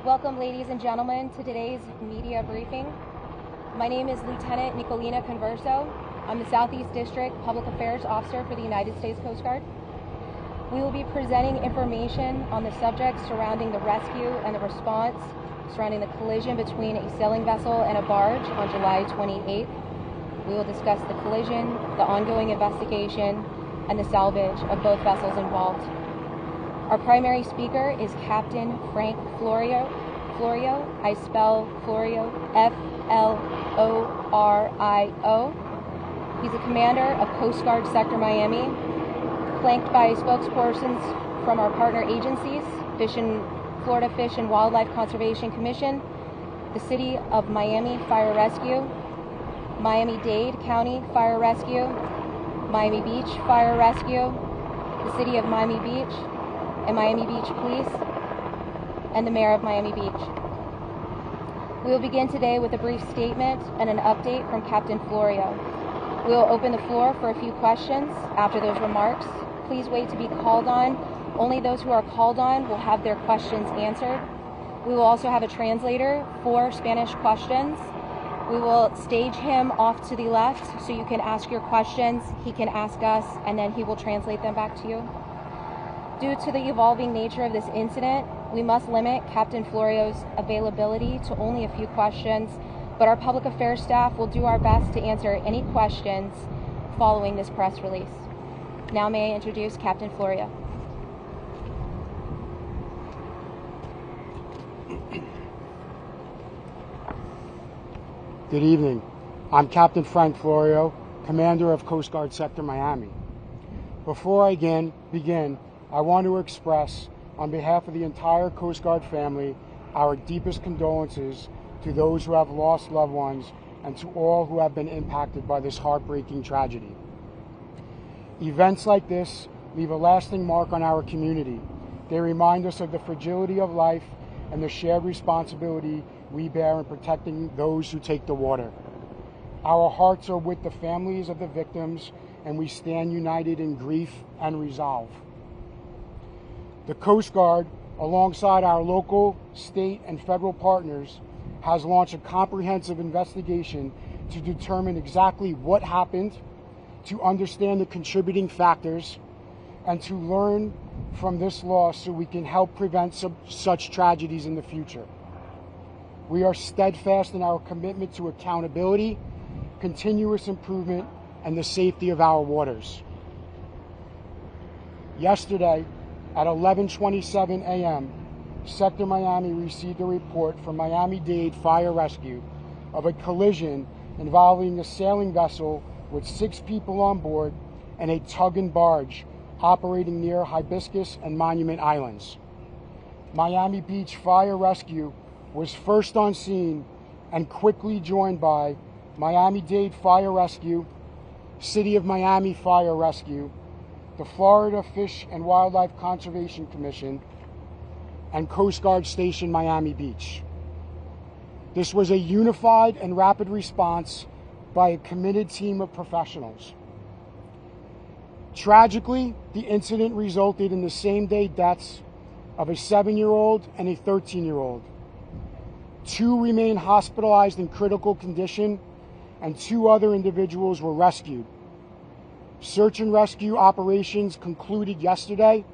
Welcome, ladies and gentlemen, to today's media briefing. My name is Lieutenant Nicolina Converso. I'm the Southeast District Public Affairs Officer for the United States Coast Guard. We will be presenting information on the subjects surrounding the rescue and the response surrounding the collision between a sailing vessel and a barge on July 28th. We will discuss the collision, the ongoing investigation, and the salvage of both vessels involved. Our primary speaker is Captain Frank Florio. I spell Florio F-L-O-R-I-O. He's a commander of Coast Guard Sector Miami, flanked by spokespersons from our partner agencies, Florida Fish and Wildlife Conservation Commission, the City of Miami Fire Rescue, Miami-Dade County Fire Rescue, Miami Beach Fire Rescue, the City of Miami Beach, and Miami Beach Police, and the Mayor of Miami Beach. We will begin today with a brief statement and an update from Captain Florio. We will open the floor for a few questions after those remarks. Please wait to be called on. Only those who are called on will have their questions answered. We will also have a translator for Spanish questions. We will stage him off to the left so you can ask your questions, he can ask us, and then he will translate them back to you. Due to the evolving nature of this incident, we must limit Captain Florio's availability to only a few questions, but our public affairs staff will do our best to answer any questions following this press release. Now may I introduce Captain Florio. Good evening. I'm Captain Frank Florio, Commander of Coast Guard Sector Miami. Before I begin, I want to express, on behalf of the entire Coast Guard family, our deepest condolences to those who have lost loved ones and to all who have been impacted by this heartbreaking tragedy. Events like this leave a lasting mark on our community. They remind us of the fragility of life and the shared responsibility we bear in protecting those who take the water. Our hearts are with the families of the victims, and we stand united in grief and resolve. The Coast Guard, alongside our local, state, and federal partners, has launched a comprehensive investigation to determine exactly what happened, to understand the contributing factors, and to learn from this loss so we can help prevent such tragedies in the future. We are steadfast in our commitment to accountability, continuous improvement, and the safety of our waters. Yesterday, at 11:27 a.m., Sector Miami received a report from Miami-Dade Fire Rescue of a collision involving a sailing vessel with 6 people on board and a tug and barge operating near Hibiscus and Monument Islands. Miami Beach Fire Rescue was first on scene and quickly joined by Miami-Dade Fire Rescue, City of Miami Fire Rescue, the Florida Fish and Wildlife Conservation Commission, and Coast Guard Station Miami Beach. This was a unified and rapid response by a committed team of professionals. Tragically, the incident resulted in the same-day deaths of a 7-year-old and a 13-year-old. 2 remain hospitalized in critical condition, and 2 other individuals were rescued. Search and rescue operations concluded yesterday,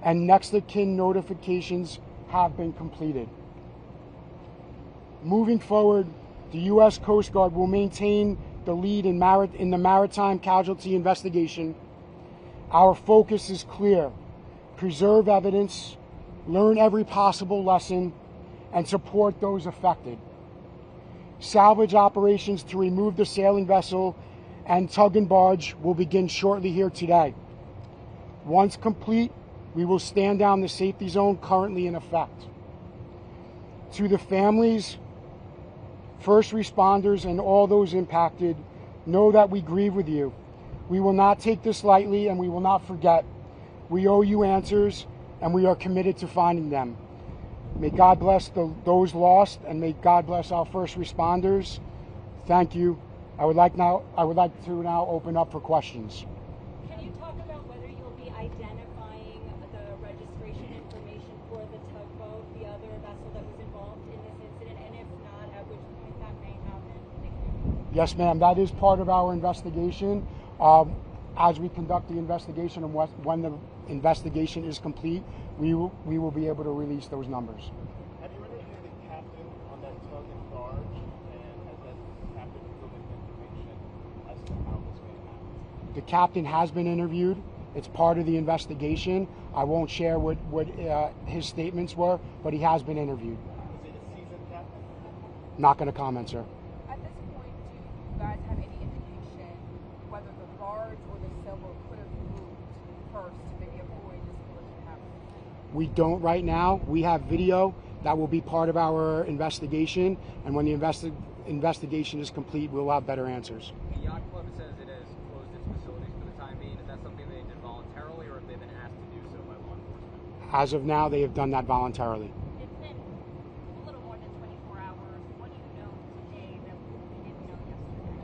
and next of kin notifications have been completed. Moving forward, the U.S. Coast Guard will maintain the lead in the maritime casualty investigation. Our focus is clear: preserve evidence, learn every possible lesson, and support those affected. Salvage operations to remove the sailing vessel and tug and barge will begin shortly here today. Once complete, we will stand down the safety zone currently in effect. To the families, first responders, and all those impacted, know that we grieve with you. We will not take this lightly, and we will not forget. We owe you answers, and we are committed to finding them. May God bless those lost, and may God bless our first responders. Thank you. I would like to now open up for questions. Can you talk about whether you'll be identifying the registration information for the tugboat, the other vessel that was Yes, ma'am. That is part of our investigation. As we conduct the investigation and when the investigation is complete, we will be able to release those numbers. Have you interviewed the captain on that tug and barge, and has that captain given information as to how this may happen? The captain has been interviewed. It's part of the investigation. I won't share what his statements were, but he has been interviewed. Is it a seasoned captain? Not going to comment, sir. At this point, do you guys have any indication whether the barge or the sailboat could have moved first to maybe avoid this collision happening? We don't right now. We have video that will be part of our investigation, and when the investigation is complete, we'll have better answers. The yacht club says it has closed its facilities for the time being. Is that something they did voluntarily, or have they been asked to do so by law enforcement? As of now, they have done that voluntarily. It's been a little more than 24 hours. What do you know today that we didn't know yesterday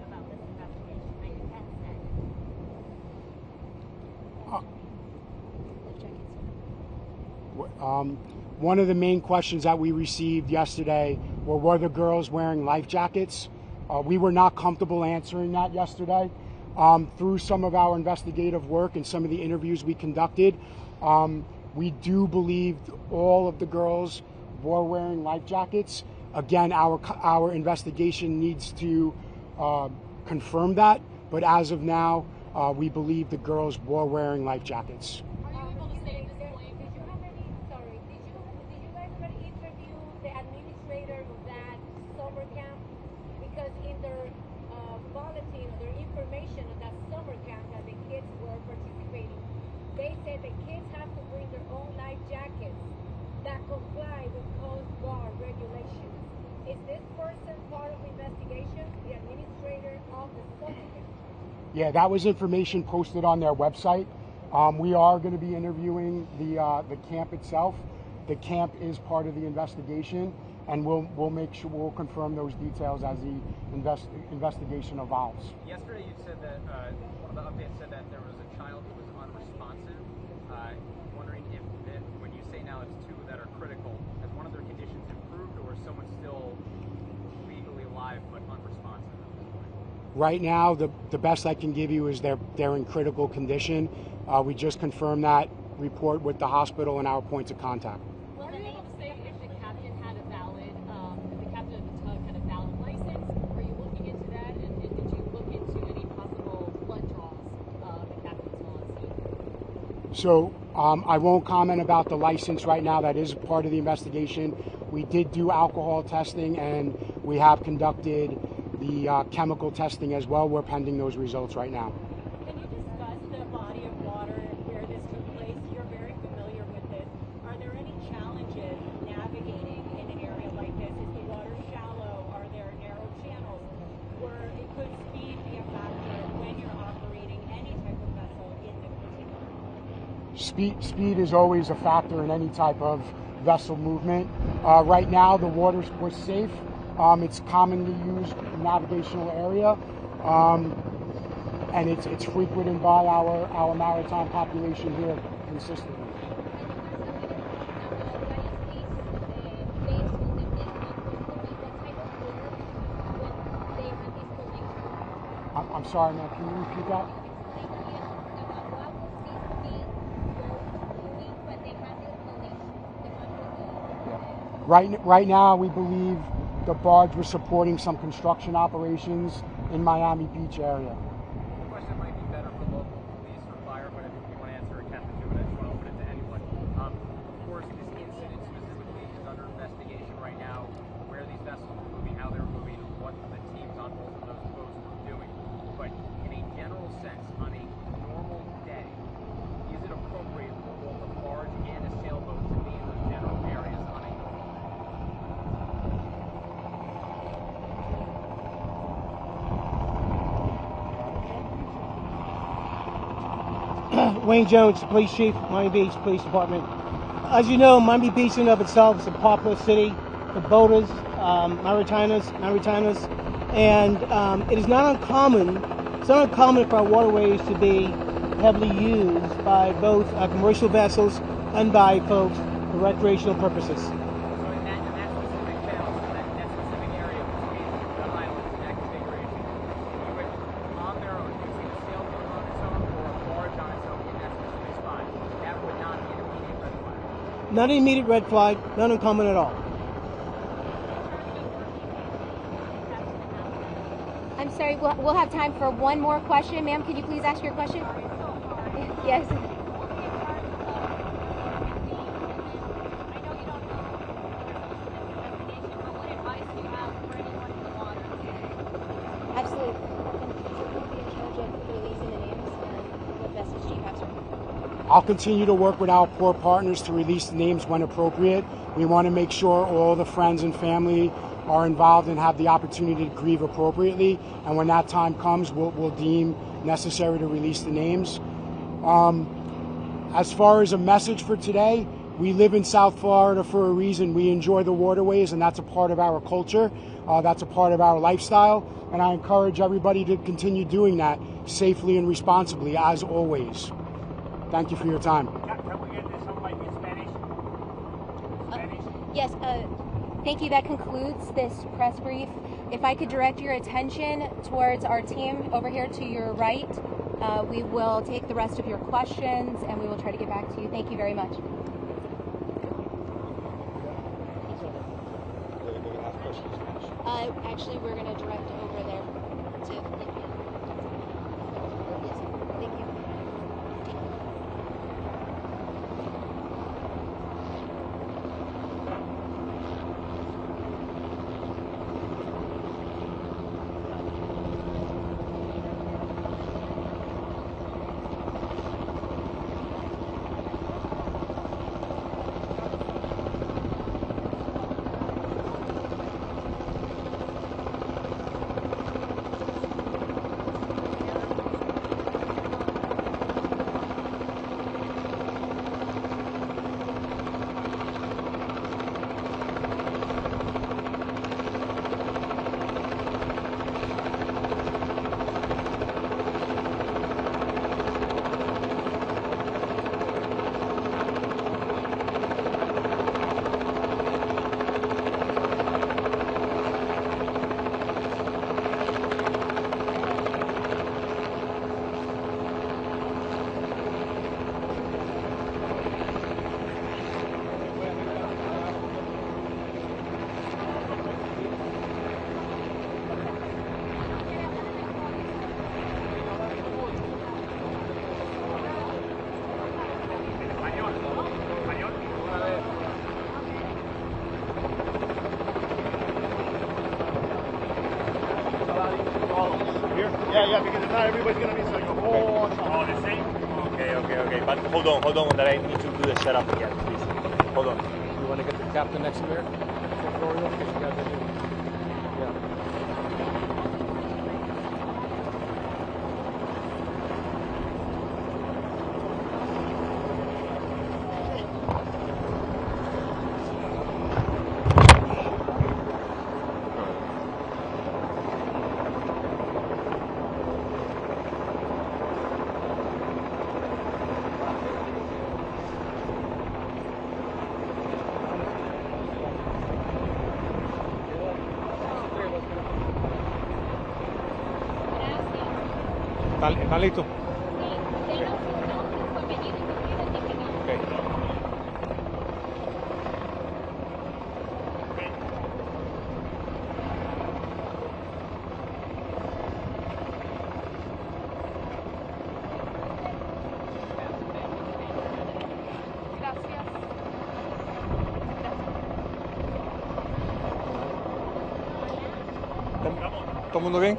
about this investigation that you can say? One of the main questions that we received yesterday were the girls wearing life jackets? We were not comfortable answering that yesterday. Through some of our investigative work and some of the interviews we conducted, we do believe all of the girls were wearing life jackets. Again, our investigation needs to confirm that, but as of now, we believe the girls were wearing life jackets. Are you able to say at this point? Did you guys ever interview the administrator of that summer camp? Because in their bulletin or their information of that summer camp that the kids were participating, they said the kids have to bring their own life jackets that comply with Coast Guard regulations. Is this person part of the investigation, the administrator of the summer camp? Yeah, that was information posted on their website. We are going to be interviewing the camp itself. The camp is part of the investigation, and we'll make sure we'll confirm those details as the investigation evolves. Yesterday, you said that one of the updates said that there was a child who was unresponsive. Wondering if when you say now it's two that are critical, has one of their conditions improved, or is someone still legally alive but unresponsive at this point? Right now, the best I can give you is they're in critical condition. We just confirmed that report with the hospital and our points of contact. Are you able to say if the captain had a valid, if the captain of the tug had a valid license? Were you looking into that, and did you look into any possible blood draws the captain's while at sea? So I won't comment about the license right now. That is part of the investigation. We did do alcohol testing, and we have conducted the chemical testing as well. We're pending those results right now. Can you discuss the body of water and where this took place? You're very familiar with this. Are there any challenges navigating in an area like this? Is the water shallow? Are there narrow channels where it could speed be a factor when you're operating any type of vessel in this particular? Speed is always a factor in any type of vessel movement. Right now, the water was safe. It's commonly used navigational area, and it's frequented by our maritime population here consistently. I'm sorry, ma'am. Can you repeat that? Right now, we believe the barge was supporting some construction operations in Miami Beach area. The question might be better for local police or fire, but if you want to answer it, Captain, do it. I just want to open it to anyone. Of course, this incident specifically is under investigation right now, where these vessels were moving, how they were moving, what the teams on both of those boats were doing. But in a general sense, on a normal day, is it appropriate for both a barge and a sailboat to be in those general areas on a normal day? Wayne Jones, Police Chief, Miami Beach Police Department. As you know, Miami Beach in and of itself is a popular city for boaters, Maritaners, and it is not uncommon. It's not uncommon for our waterways to be heavily used by both commercial vessels and by folks for recreational purposes. So in that specific channel, so that specific area between the islands, that could be Not an immediate red flag, not uncommon at all. I'm sorry, we'll have time for one more question. Ma'am, could you please ask your question? Yes. Absolutely. We'll be in charge of releasing the names and what message do you have, sir? I'll continue to work with our poor partners to release the names when appropriate. We want to make sure all the friends and family are involved and have the opportunity to grieve appropriately. And when that time comes, we'll deem necessary to release the names. As far as a message for today, we live in South Florida for a reason. We enjoy the waterways, and that's a part of our culture. That's a part of our lifestyle. And I encourage everybody to continue doing that safely and responsibly, as always. Thank you for your time. Can we get this somebody in Spanish? Yes, thank you. That concludes this press brief. If I could direct your attention towards our team over here to your right, we will take the rest of your questions and we will try to get back to you. Thank you very much. Actually, we're going to direct over there to. Yes, thank you. Yeah, because not everybody's going to be like, oh, the same. Okay. But hold on, that I need to do the setup again, please. Hold on. You want to get the captain next to there? Because you guys are doing. Yeah. ¿Están listos? Okay. ¿Todo el mundo bien?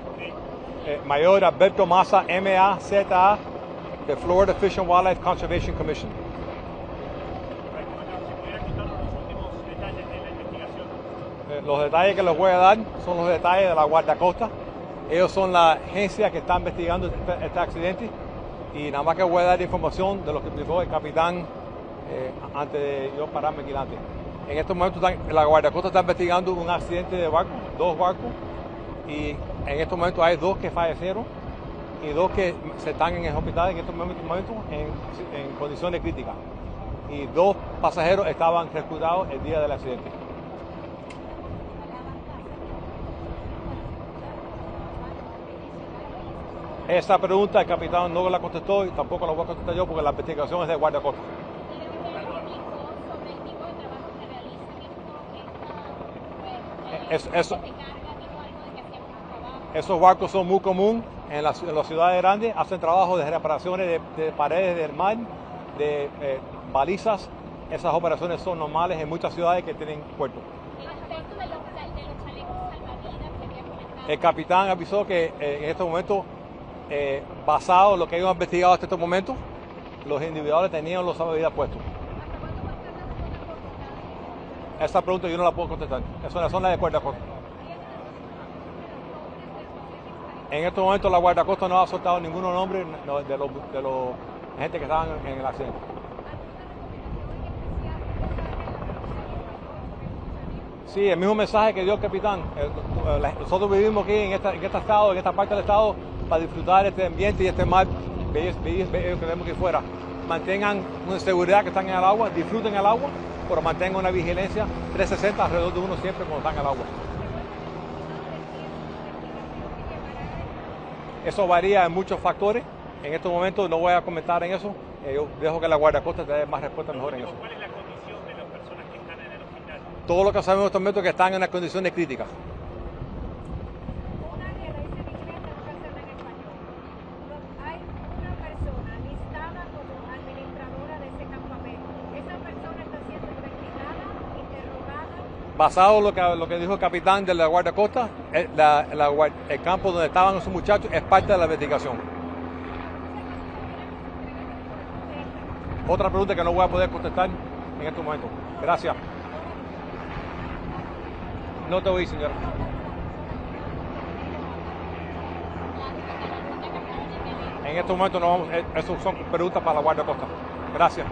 Mayor Alberto Massa, MAZA, de Florida Fish and Wildlife Conservation Commission. Los detalles que les voy a dar son los detalles de la guardacosta. Ellos son la agencia que está investigando este accidente y nada más que voy a dar información de lo que explicó el capitán antes de yo pararme aquí delante. En estos momentos la guardacosta está investigando un accidente de barco, 2 barcos, y en estos momentos hay 2 que fallecieron y 2 que se están en el hospital en estos momentos en condiciones críticas. Y 2 pasajeros estaban recuperados el día del accidente. Esa pregunta el capitán no la contestó y tampoco la voy a contestar yo porque la investigación es de guardacosta. Esos barcos son muy comunes en las ciudades grandes, hacen trabajo de reparaciones de paredes del mar, de balizas. Esas operaciones son normales en muchas ciudades que tienen puertos. El capitán avisó que en estos momentos, basado en lo que ellos han investigado hasta este momento, los individuales tenían los salvavidas puestos. Esa pregunta yo no la puedo contestar. Es una zona de guardacosta. En estos momentos la guardacosta no ha soltado ningún nombre de los gente que estaban en el accidente. Sí, el mismo mensaje que dio el capitán. Nosotros vivimos aquí en este estado, en esta parte del estado, para disfrutar este ambiente y este mar bello que tenemos aquí fuera. Mantengan una seguridad que están en el agua, disfruten el agua, pero mantengan una vigilancia 360 alrededor de uno siempre cuando están en el agua. Eso varía en muchos factores. En estos momentos no voy a comentar en eso. Yo dejo que la guardacosta te dé más respuesta mejor en eso. ¿Cuál es la condición de las personas que están en el hospital? Todo lo que sabemos en estos momentos es que están en unas condiciones críticas. Una que la hice en inglés, tengo que hacerla en español. Hay una persona listada como administradora de ese campamento. Esa persona está siendo investigada, interrogada. Basado en lo que dijo el capitán de la guardacosta, el campo donde estaban esos muchachos es parte de la investigación. Otra pregunta que no voy a poder contestar en este momento. Gracias. No te oí, señora. En este momento no vamos, eso son preguntas para la guardacosta. Gracias.